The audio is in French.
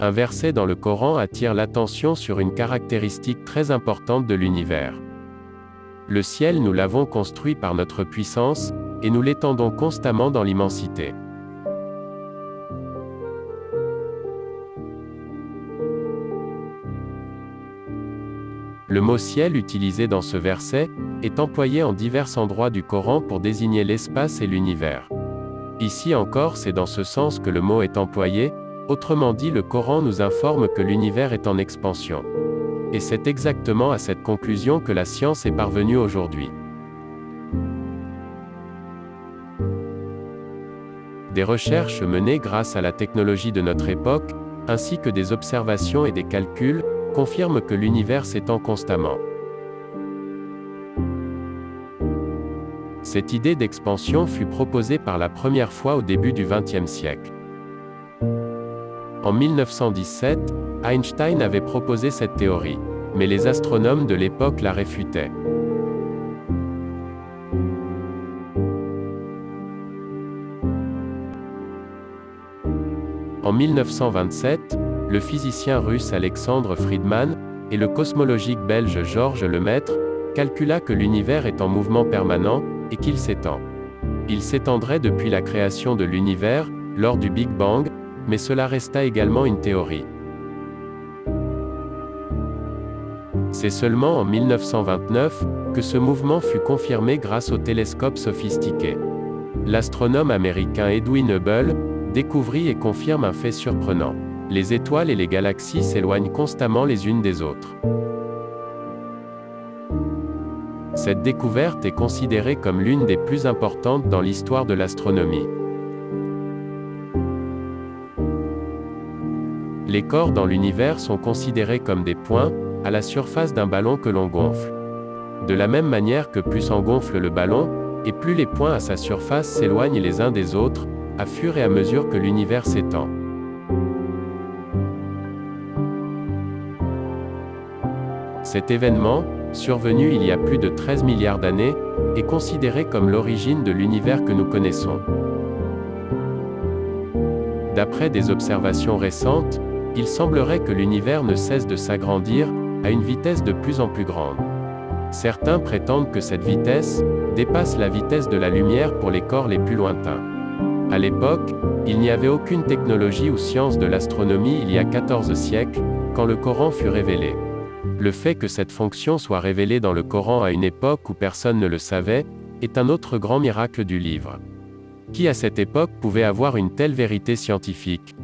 Un verset dans le Coran attire l'attention sur une caractéristique très importante de l'univers. Le ciel nous l'avons construit par notre puissance, et nous l'étendons constamment dans l'immensité. Le mot ciel utilisé dans ce verset est employé en divers endroits du Coran pour désigner l'espace et l'univers. Ici encore, c'est dans ce sens que le mot est employé, autrement dit, le Coran nous informe que l'univers est en expansion. Et c'est exactement à cette conclusion que la science est parvenue aujourd'hui. Des recherches menées grâce à la technologie de notre époque, ainsi que des observations et des calculs, confirment que l'univers s'étend constamment. Cette idée d'expansion fut proposée par la première fois au début du XXe siècle. En 1917, Einstein avait proposé cette théorie, mais les astronomes de l'époque la réfutaient. En 1927, le physicien russe Alexandre Friedmann et le cosmologique belge Georges Lemaître calcula que l'univers est en mouvement permanent et qu'il s'étend. Il s'étendrait depuis la création de l'univers, lors du Big Bang, mais cela resta également une théorie. C'est seulement en 1929 que ce mouvement fut confirmé grâce aux télescopes sophistiqués. L'astronome américain Edwin Hubble découvrit et confirme un fait surprenant. Les étoiles et les galaxies s'éloignent constamment les unes des autres. Cette découverte est considérée comme l'une des plus importantes dans l'histoire de l'astronomie. Les corps dans l'univers sont considérés comme des points, à la surface d'un ballon que l'on gonfle. De la même manière que plus on gonfle le ballon, et plus les points à sa surface s'éloignent les uns des autres, à fur et à mesure que l'univers s'étend. Cet événement, survenu il y a plus de 13 milliards d'années, est considéré comme l'origine de l'univers que nous connaissons. D'après des observations récentes, il semblerait que l'univers ne cesse de s'agrandir, à une vitesse de plus en plus grande. Certains prétendent que cette vitesse dépasse la vitesse de la lumière pour les corps les plus lointains. À l'époque, il n'y avait aucune technologie ou science de l'astronomie il y a 14 siècles, quand le Coran fut révélé. Le fait que cette fonction soit révélée dans le Coran à une époque où personne ne le savait, est un autre grand miracle du livre. Qui à cette époque pouvait avoir une telle vérité scientifique ?